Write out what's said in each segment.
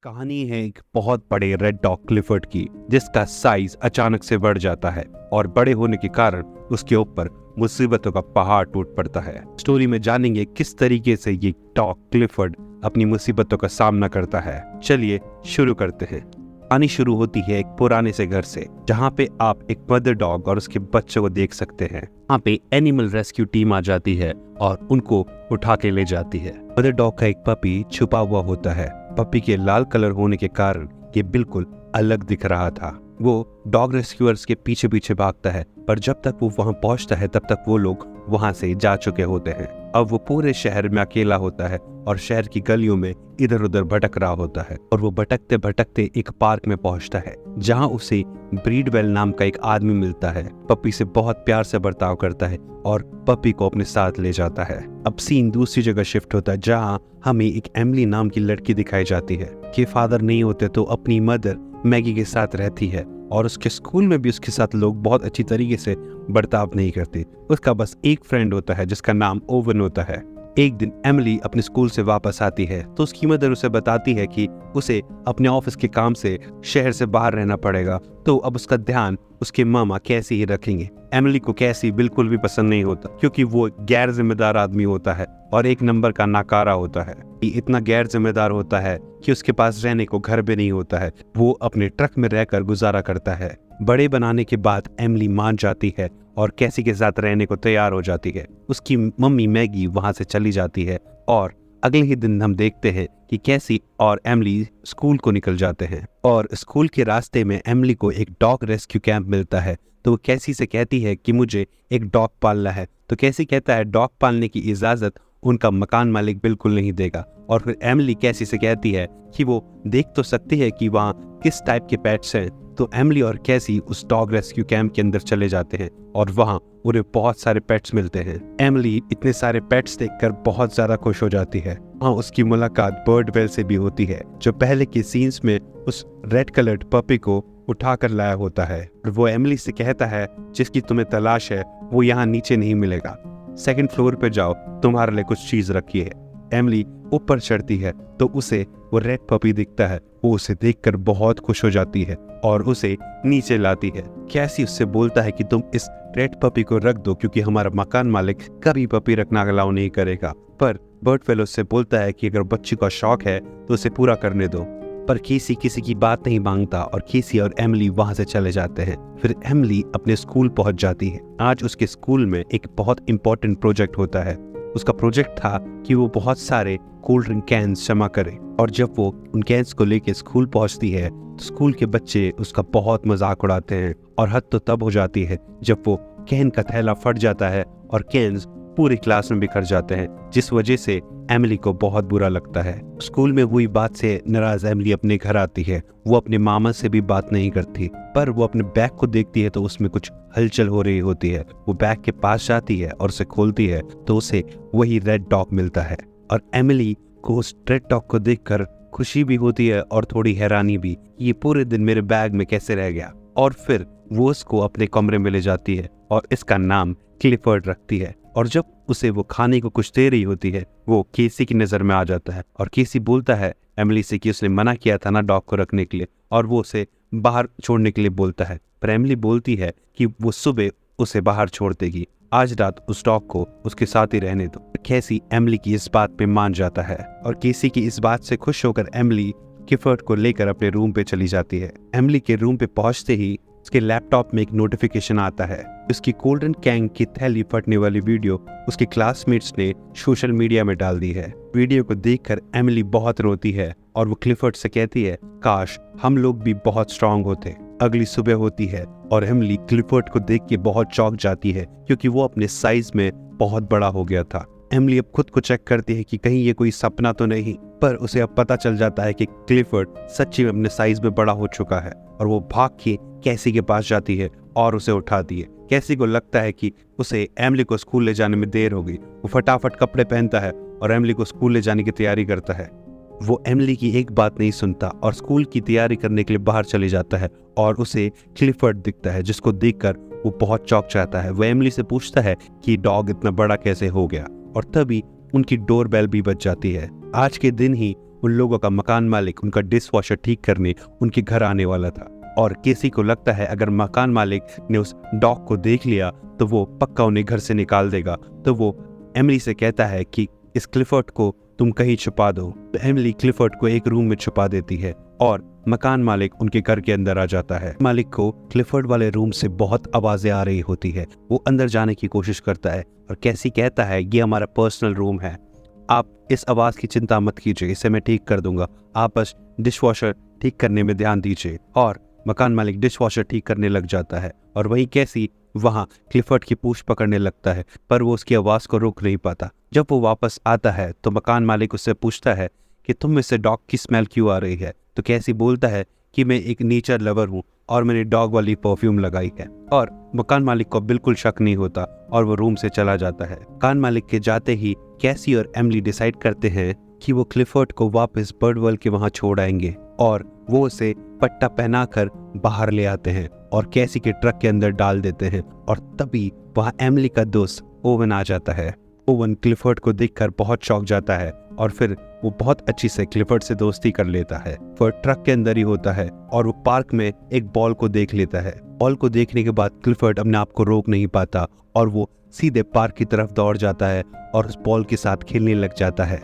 कहानी है एक बहुत बड़े रेड डॉग क्लिफर्ड की, जिसका साइज अचानक से बढ़ जाता है और बड़े होने के कारण उसके ऊपर मुसीबतों का पहाड़ टूट पड़ता है। स्टोरी में जानेंगे किस तरीके से ये डॉग क्लिफर्ड अपनी मुसीबतों का सामना करता है। चलिए शुरू करते हैं। कहानी शुरू होती है एक पुराने से घर से, जहाँ पे आप एक मदर डॉग और उसके बच्चों को देख सकते हैं। यहाँ पे एनिमल रेस्क्यू टीम आ जाती है और उनको उठा के ले जाती है। मदर डॉग का एक पपी छुपा हुआ होता है। पपी के लाल कलर होने के कारण ये बिल्कुल अलग दिख रहा था। वो डॉग रेस्क्यूअर्स के पीछे पीछे भागता है, पर जब तक वो वहां पहुंचता है तब तक वो लोग वहां से जा चुके होते हैं। अब वो पूरे शहर में अकेला होता है और शहर की गलियों में इधर उधर भटक रहा होता है। और वो भटकते भटकते एक पार्क में पहुंचता है, जहां उसे ब्रीडवेल नाम का एक आदमी मिलता है। पपी से बहुत प्यार से बर्ताव करता है और पपी को अपने साथ ले जाता है। अब सीन दूसरी जगह शिफ्ट होता है, जहां हमें एक एमिली नाम की लड़की दिखाई जाती है कि फादर नहीं होते तो अपनी मदर मैगी के साथ रहती है और उसके स्कूल में भी उसके साथ लोग बहुत अच्छी तरीके से बर्ताव नहीं करते। उसका बस एक फ्रेंड होता है जिसका नाम ओवन होता है। एक दिन एमिली अपने स्कूल से वापस आती है तो उसकी मदर उसे बताती है कि उसे अपने ऑफिस के काम से शहर से बाहर रहना पड़ेगा, तो अब उसका ध्यान उसके मामा कैसे ही रखेंगे। एमिली को कैसी बिल्कुल भी पसंद नहीं होता, क्योंकि वो गैर जिम्मेदार आदमी होता है और एक नंबर का नाकारा होता है। इतना गैर जिम्मेदार होता है कि उसके पास रहने को घर भी नहीं होता है। वो अपने ट्रक में रहकर गुजारा करता है। बड़े बनाने के बाद एमिली मान जाती है और कैसी के साथ रहने को तैयार हो जाती है। उसकी मम्मी मैगी वहां से चली जाती है और अगले ही दिन हम देखते हैं कि कैसी और एमिली स्कूल को निकल जाते हैं। और स्कूल के रास्ते में एमिली को एक डॉग रेस्क्यू कैंप मिलता है, तो वो कैसी से कहती है कि मुझे एक डॉग पालना है। तो कैसी कहता है डॉग पालने की इजाजत उनका मकान मालिक बिल्कुल नहीं देगा। और फिर एमिली कैसी से कहती है कि वो देख तो सकती है कि वहाँ किस टाइप के पेट्स हैं। तो एमिली और कैसी उस डॉग रेस्क्यू कैंप के अंदर चले जाते हैं और वहाँ उन्हें बहुत सारे पेट्स मिलते हैं। एमिली इतने सारे पेट्स देखकर बहुत ज्यादा खुश हो जाती है। वहाँ उसकी मुलाकात बर्डवेल से भी होती है, जो पहले के सीन्स में उस रेड कलर्ड पपी को उठा कर लाया होता है। और वो एमिली से कहता है जिसकी तुम्हें तलाश है वो यहाँ नीचे नहीं मिलेगा, सेकंड फ्लोर पे जाओ, तुम्हारे लिए कुछ चीज रखी है। एमिली ऊपर चढ़ती है तो उसे वो रेड पपी दिखता है। वो उसे देखकर बहुत खुश हो जाती है और उसे नीचे लाती है। कैसी उससे बोलता है कि तुम इस रेड पपी को रख दो, क्योंकि हमारा मकान मालिक कभी पपी रखना अलाउ नहीं करेगा। पर बर्डवेल उससे बोलता है कि अगर बच्ची का शौक है तो उसे पूरा करने दो। पर केसी किसी की बात नहीं मांगता और केसी और एमिली वहां से चले जाते हैं। फिर एमिली अपने स्कूल पहुंच जाती है। आज उसके स्कूल में एक बहुत इंपॉर्टेंट प्रोजेक्ट होता है। उसका प्रोजेक्ट था कि वो बहुत सारे कोल्ड ड्रिंक कैंस जमा करे। और जब वो उन कैंस को लेके स्कूल पहुंचती है तो स्कूल के बच्चे उसका बहुत मजाक उड़ाते हैं। और हद तो तब हो जाती है जब वो कैन का थैला फट जाता है और कैंस पूरी क्लास में बिखर जाते हैं, जिस वजह से एमिली को बहुत बुरा लगता है। स्कूल में हुई बात से नाराज एमिली अपने घर आती है। वो अपने मामा से भी बात नहीं करती, पर वो अपने बैग को देखती है तो उसमें कुछ हलचल हो रही होती है। वो बैग के पास जाती है और उसे खोलती है तो उसे वही रेड डॉग मिलता है। और एमिली को उस रेड डॉग को देखकर खुशी भी होती है और थोड़ी हैरानी भी, ये पूरे दिन मेरे बैग में कैसे रह गया। और फिर वो उसको अपने कमरे में ले जाती है और इसका नाम क्लिफर्ड रखती है। और जब उसे वो खाने को कुछ दे रही होती है, वो केसी की नजर में आ जाता है और केसी बोलता है एमिली से कि उसने मना किया था ना डॉग को रखने के लिए, और वो उसे बाहर छोड़ने के लिए बोलता है। पर एमिली बोलती है कि वो सुबह उसे बाहर छोड़ देगी, आज रात उस डॉग को उसके साथ ही रहने दो। केसी एमिली की इस बात पे मान जाता है और केसी की इस बात से खुश होकर एमिली क्लिफर्ड को लेकर अपने रूम पे चली जाती है। एमिली के रूम पे पहुंचते ही उसके लैपटॉप में एक नोटिफिकेशन आता है। उसकी कोल्ड ड्रिंक कैन की थैली फटने वाली वीडियो उसके क्लासमेट्स ने सोशल मीडिया में डाल दी है। वीडियो को देखकर एमिली बहुत रोती है और वो क्लिफर्ड से कहती है काश हम लोग भी बहुत स्ट्रांग होते। अगली सुबह होती है और एमिली क्लिफर्ड को देख के बहुत चौंक जाती है, क्योंकि वो अपने साइज में बहुत बड़ा हो गया था। एमिली अब खुद को चेक करती है कि कहीं ये कोई सपना तो नहीं, पर उसे अब पता चल जाता है कि क्लिफर्ड सच्ची में अपने साइज में बड़ा हो चुका है। और वो भाग के कैसी के पास जाती है और उसे उठाती है। कैसी को लगता है कि उसे एमिली को स्कूल ले जाने में देर हो गई। वो फटाफट कपड़े पहनता है और एमिली को स्कूल ले जाने की तैयारी करता है। वो एमिली की एक बात नहीं सुनता और स्कूल की तैयारी करने के लिए बाहर चले जाता है और उसे क्लिफर्ड दिखता है, जिसको देखकर वो बहुत चौंक जाता है। वो एमिली से पूछता है कि डॉग इतना बड़ा कैसे हो गया, और तभी उनकी डोर बेल भी बज जाती है। आज के दिन ही उन लोगों का मकान मालिक उनका डिश वॉशर ठीक करने उनके घर आने वाला था और केसी को लगता है अगर मकान मालिक ने उस डॉग को देख लिया तो वो पक्का उन्हें घर से निकाल देगा। तो वो एमिली से कहता है कि इस क्लिफर्ड को तुम कहीं छुपा दो। तो एमिली क्लिफर्ड को एक रूम में छुपा देती है और मकान मालिक उनके घर के अंदर आ जाता है। मालिक को क्लिफर्ड वाले रूम से बहुत आवाजें आ रही होती है। वो अंदर जाने की कोशिश करता है और कैसी कहता है ये हमारा पर्सनल रूम है, आप इस आवाज की चिंता मत कीजिए, इसे मैं ठीक कर दूंगा, आप बस डिश वॉशर ठीक करने में ध्यान दीजिए। और मकान मालिक डिश वॉशर ठीक करने लग जाता है और वहीं कैसी वहां क्लिफर्ड की पूंछ पकड़ने लगता है, पर वो उसकी आवाज को रोक नहीं पाता। जब वो वापस आता है तो मकान मालिक उससे पूछता है कि तुम में से डॉग की स्मेल क्यों आ रही है। तो कैसी बोलता है कि मैं एक नेचर लवर हूँ और मैंने डॉग वाली परफ्यूम लगाई है। और मकान मालिक को बिल्कुल शक नहीं होता और वो रूम से चला जाता है। मकान मालिक के जाते ही कैसी और एमिली डिसाइड करते हैं कि वो क्लिफर्ड को वापस बर्डवर्ल्ड के वहां छोड़ आएंगे और वो उसे पट्टा पहनाकर बाहर ले आते हैं और कैसी के ट्रक के अंदर डाल देते हैं। और तभी वहां एमिली का दोस्त ओवन आ जाता है। ओवन क्लिफर्ड को देखकर बहुत चौंक जाता है और फिर वो बहुत अच्छी से क्लिफर्ड से दोस्ती कर लेता है। फिर ट्रक के अंदर ही होता है और वो पार्क में एक बॉल को देख लेता है। बॉल को देखने के बाद क्लिफर्ड अपने आप को रोक नहीं पाता और वो सीधे पार्क की तरफ दौड़ जाता है और उस बॉल के साथ खेलने लग जाता है।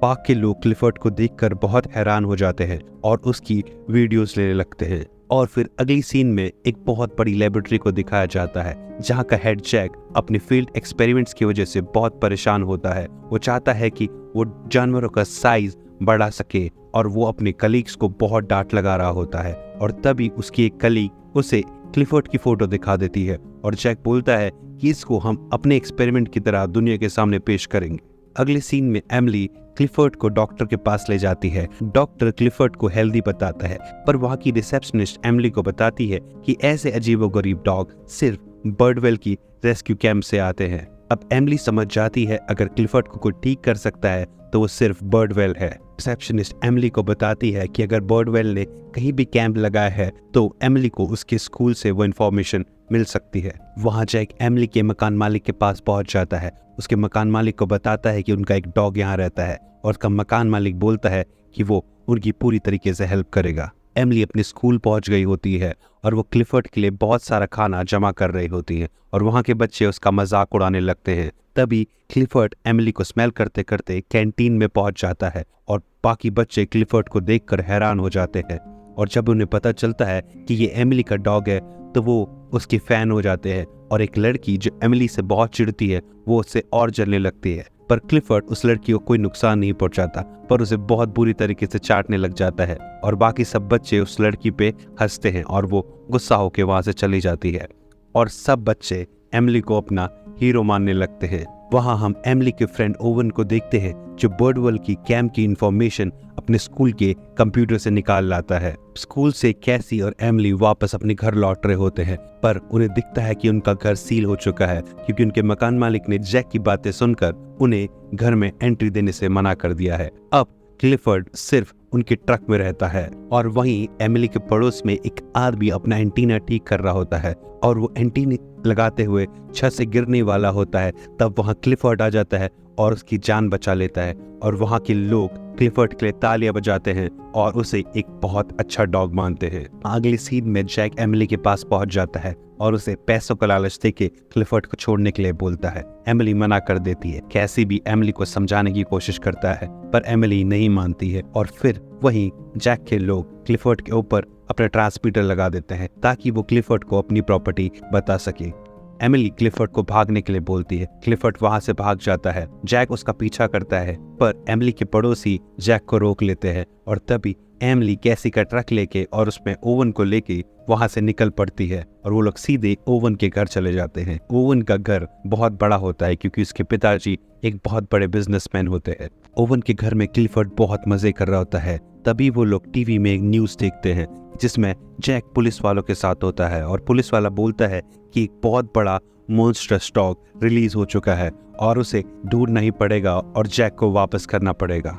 पार्क के लोग क्लिफर्ड को देखकर बहुत हैरान हो जाते हैं और उसकी वीडियोस लेने लगते हैं। और फिर अगली सीन में एक बहुत बड़ी लेबोरेटरी को दिखाया जाता है जहां का हेड जैक अपने फील्ड एक्सपेरिमेंट्स की वजह से बहुत परेशान होता है। वो चाहता है कि वो जानवरों का साइज बढ़ा सके और वो अपने कलीग्स को बहुत डांट लगा रहा होता है। और तभी उसकी एक कलीग उसे क्लिफर्ड की फोटो दिखा देती है और जैक बोलता है कि इसको हम अपने एक्सपेरिमेंट की तरह दुनिया के सामने पेश करेंगे। अगले सीन में एमिली क्लिफर्ड को डॉक्टर के पास ले जाती है। डॉक्टर क्लिफर्ड को हेल्दी बताता है, पर वहाँ की रिसेप्शनिस्ट एमिली को बताती है कि ऐसे अजीबोगरीब डॉग सिर्फ बर्डवेल की रेस्क्यू कैंप से आते हैं। अब एमिली समझ जाती है अगर क्लिफर्ड को कोई ठीक कर सकता है तो वो सिर्फ बर्डवेल है। रिसेप्शनिस्ट एमिली को बताती है कि अगर बर्डवेल ने कहीं भी कैंप लगाया है तो एमिली को उसके स्कूल से वो इन्फॉर्मेशन मिल सकती है। वहाँ जैक एमिली के मकान मालिक के पास पहुंच जाता है। उसके मकान मालिक को बताता है कि उनका एक डॉग यहाँ रहता है और उसका मकान मालिक बोलता है कि वो उनकी पूरी तरीके से हेल्प करेगा। एमिली अपने स्कूल पहुंच गई होती है और वो क्लिफर्ड के लिए बहुत सारा खाना जमा कर रही होती है और वहाँ के बच्चे उसका मजाक उड़ाने लगते हैं। तभी क्लिफर्ड एमिली को स्मेल करते करते कैंटीन में पहुंच जाता है और बाकी बच्चे क्लिफर्ड को देखकर हैरान हो जाते हैं। और जब उन्हें पता चलता है कि ये एमिली का डॉग है तो वो उसकी फैन हो जाते हैं और एक लड़की जो एमिली से बहुत चिढ़ती है वो उससे और जलने लगती है। पर क्लिफर्ड उस लड़की को कोई नुकसान नहीं पहुंचाता, पर उसे बहुत बुरी तरीके से चाटने लग जाता है और बाकी सब बच्चे उस लड़की पे हंसते हैं और वो गुस्सा होकर वहां से चली जाती है और सब बच्चे एमिली को अपना हीरो मानने लगते हैं। वहां हम एमिली के फ्रेंड ओवन को देखते हैं जो बर्डवेल की कैंप की इंफॉर्मेशन अपने स्कूल के कंप्यूटर से निकाल लाता है। स्कूल से कैसी और एमिली वापस अपने घर लौट रहे होते हैं, पर उन्हें दिखता है कि उनका घर सील हो चुका है क्योंकि उनके मकान मालिक ने जैक की बातें सुनकर उन्हें घर में एंट्री देने से मना कर दिया है। अब क्लिफर्ड सिर्फ उनके ट्रक में रहता है और वहीं एमिली के पड़ोस में एक आदमी अपना एंटीना ठीक कर रहा होता है और वो एंटीना लगाते हुए छत से गिरने वाला होता है। तब वहां क्लिफर्ड आ जाता है और उसकी जान बचा लेता है और वहां के लोग क्लिफर्ड के लिए तालियां बजाते हैं और उसे एक बहुत अच्छा डॉग मानते हैं। अगली सीन में जैक एमिली के पास पहुंच जाता है और उसे पैसों का लालच देके क्लिफर्ड को छोड़ने के लिए बोलता है। एमिली मना कर देती है। कैसी भी एमिली को समझाने की कोशिश करता है पर एमिली नहीं मानती है और फिर वहीं जैक के लोग क्लिफर्ड के ऊपर अपना ट्रांसमीटर लगा देते हैं ताकि वो क्लिफर्ड को अपनी प्रॉपर्टी बता सके। एमिली क्लिफर्ड को भागने के लिए बोलती है। क्लिफर्ड वहां से भाग जाता है। जैक उसका पीछा करता है पर एमिली के पड़ोसी जैक को रोक लेते हैं और तभी एमिली कैसी का ट्रक लेके और उसमें ओवन को लेके वहां से निकल पड़ती है और वो लोग सीधे ओवन के घर चले जाते हैं। ओवन का घर बहुत बड़ा होता है क्योंकि उसके पिताजी एक बहुत बड़े बिजनेसमैन होते हैं। ओवन के घर में क्लिफर्ड बहुत मजे कर रहा होता है। तभी वो लोग टीवी में एक न्यूज देखते हैं जिसमें जैक पुलिस वालों के साथ होता है और पुलिस वाला बोलता है कि एक बहुत बड़ा मॉन्स्टरस डॉग रिलीज हो चुका है और उसे ढूंढना ही पड़ेगा और जैक को वापस करना पड़ेगा।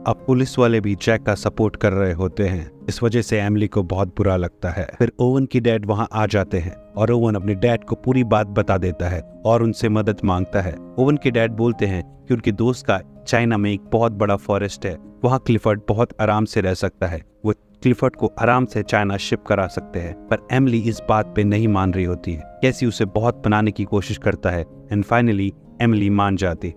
अब पुलिस वाले भी जैक का सपोर्ट कर रहे होते हैं। इस वजह से एमिली को बहुत बुरा लगता है। फिर ओवन की डैड वहां आ जाते हैं और ओवन अपने डैड को पूरी बात बता देता है और उनसे मदद मांगता है। ओवन के डैड बोलते हैं कि उनके दोस्त का चाइना में एक बहुत बड़ा फॉरेस्ट है, वहाँ क्लिफर्ड बहुत आराम से रह सकता है। वो क्लिफर्ड को आराम से चाइना शिप करा सकते हैं, पर एमिली इस बात पे नहीं मान रही होती है। कैसी उसे बहुत मनाने की कोशिश करता है एंड फाइनली एमिली मान जाती है।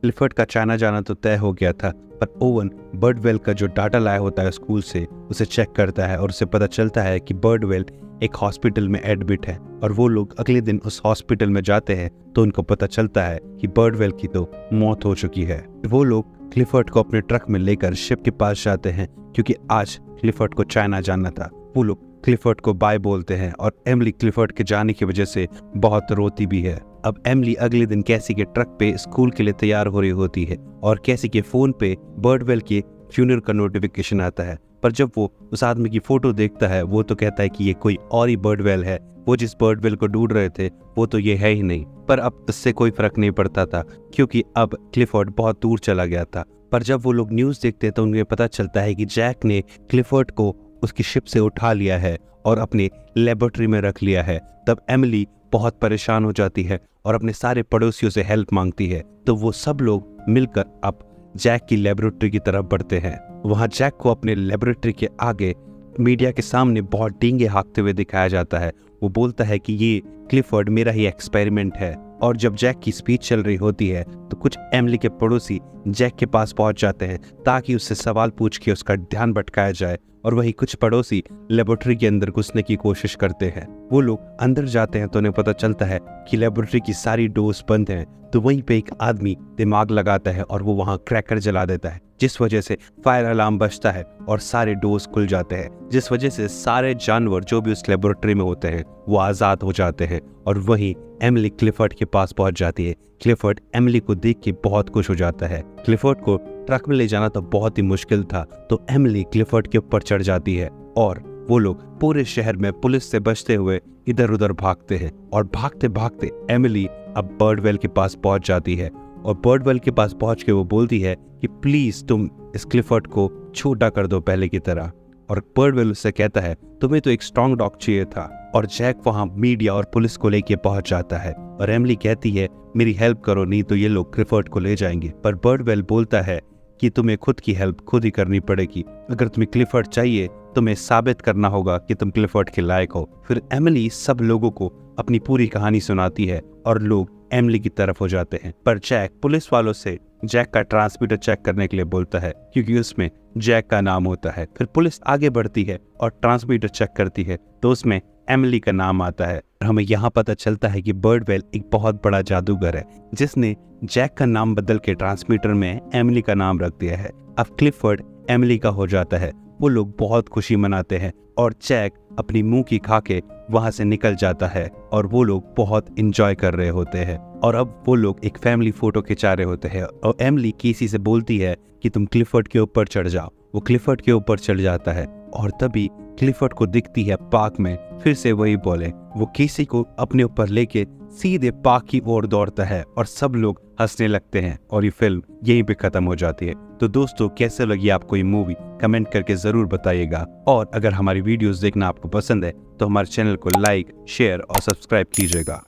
क्लिफर्ड का चाइना जाना तो तय हो गया था, पर ओवन बर्डवेल का जो डाटा लाया होता है स्कूल से उसे चेक करता है और उसे पता चलता है कि बर्डवेल एक हॉस्पिटल में एडमिट है। और वो लोग अगले दिन उस हॉस्पिटल में जाते हैं तो उनको पता चलता है कि बर्डवेल की तो मौत हो चुकी है। वो लोग क्लिफर्ड को अपने ट्रक में लेकर शिप के पास जाते हैं क्योंकि आज क्लिफर्ड को चाइना जाना था। वो लोग क्लिफर्ड को बाय बोलते हैं और एमिली क्लिफर्ड के जाने की वजह से बहुत रोती भी है। अब एमिली अगले दिन कैसी के ट्रक पे स्कूल के लिए तैयार हो रही होती है और कैसी के फोन पे बर्डवेल के फ्यूनरल का नोटिफिकेशन आता है। पर जब वो उस आदमी की फोटो देखता है वो तो कहता है कि ये कोई और ही बर्डवेल है, वो जिस बर्डवेल को ढूंढ रहे थे वो तो ये है ही नहीं। पर अब इससे कोई फर्क नहीं पड़ता था क्योंकि अब क्लिफर्ड बहुत दूर चला गया था। पर जब वो लोग न्यूज़ देखते तो उन्हें पता चलता है कि जैक ने क्लिफर्ड को उसकी शिप से उठा लिया है और अपने लेबोरेटरी में रख लिया है। तब एमिली बहुत परेशान हो जाती है और अपने सारे पड़ोसियों से हेल्प मांगती है। तो वो सब लोग मिलकर अब जैक की लेबोरेटरी की तरफ बढ़ते हैं। वहाँ जैक को अपने लेबोरेटरी के आगे मीडिया के सामने बहुत डींगे हाँकते हुए दिखाया जाता है। वो बोलता है कि ये क्लिफर्ड मेरा ही एक्सपेरिमेंट है। और जब जैक की स्पीच चल रही होती है तो कुछ एमिली के पड़ोसी जैक के पास पहुंच जाते हैं ताकि उससे सवाल पूछ के उसका ध्यान भटकाया जाए, और वहीं कुछ पड़ोसी लेबोरेटरी के अंदर घुसने की कोशिश करते हैं। वो लोग अंदर जाते हैं तो उन्हें पता चलता है कि लेबोरेटरी की सारी डोर्स बंद हैं। तो वहीं पे एक आदमी दिमाग लगाता है और वो वहां क्रैकर जला देता है, जिस वजह से फायर अलार्म बजता है और सारे डोर्स खुल जाते हैं, जिस वजह से सारे जानवर जो भी उस लेबोरेटरी में होते हैं वो आजाद हो जाते हैं। और वहीं एमिली क्लिफर्ड के पास पहुंच जाती है। क्लिफर्ड एमिली को देख के बहुत खुश हो जाता है। क्लिफर्ड को ट्रक में ले जाना तो बहुत ही मुश्किल था, तो एमिली क्लिफर्ड के ऊपर चढ़ जाती है और वो लोग पूरे शहर में पुलिस से बचते हुए इधर उधर भागते हैं। और भागते भागते एमिली अब बर्डवेल के पास पहुंच जाती है और बर्डवेल के पास पहुंच के वो बोलती है कि प्लीज तुम इस क्लिफर्ड को छोटा कर दो पहले की तरह। और बर्डवेल उससे कहता है तुम्हें तो एक स्ट्रॉन्ग डॉग चाहिए था। और जैक वहां मीडिया और पुलिस को लेके पहुंच जाता है और एमिली कहती है मेरी हेल्प करो, नहीं तो ये लोग क्लिफर्ड को ले जाएंगे। पर बर्डवेल बोलता है कि तुम्हें खुद की हेल्प खुद ही करनी पड़ेगी। अगर तुम्हें क्लिफर्ड चाहिए तुम्हें साबित करना होगा कि तुम क्लिफर्ड के लायक हो। फिर एमिली सब लोगों को अपनी पूरी कहानी सुनाती है और लोग एमिली की तरफ हो जाते हैं। पर जैक पुलिस वालों से जैक का ट्रांसमीटर चेक करने के लिए बोलता है क्योंकि उसमें जैक का नाम होता है। फिर पुलिस आगे बढ़ती है और ट्रांसमीटर चेक करती है तो उसमें एमिली का नाम आता है। हमें यहाँ पता चलता है कि बर्डवेल एक बहुत बड़ा जादूगर है जिसने जैक का नाम बदल के ट्रांसमीटर में एमिली का नाम रख दिया है। अब क्लिफर्ड एमिली का हो जाता है। वो लोग बहुत खुशी मनाते हैं और जैक अपनी मुंह की खा के वहां से निकल जाता है और वो लोग बहुत इंजॉय कर रहे होते हैं। और अब वो लोग एक फैमिली फोटो खिंचा रहे होते हैं और एमिली केसी से बोलती है कि तुम क्लिफर्ड के ऊपर चढ़ जाओ। वो क्लिफर्ड के ऊपर चढ़ जाता है और तभी क्लिफर्ड को दिखती है पार्क में फिर से वही बोले। वो केसी को अपने ऊपर लेके सीधे पार्क की ओर दौड़ता है और सब लोग हंसने लगते हैं और ये फिल्म यहीं पे खत्म हो जाती है। तो दोस्तों कैसे लगी आपको ये मूवी कमेंट करके जरूर बताइएगा। और अगर हमारी वीडियोस देखना आपको पसंद है तो हमारे चैनल को लाइक शेयर और सब्सक्राइब कीजिएगा।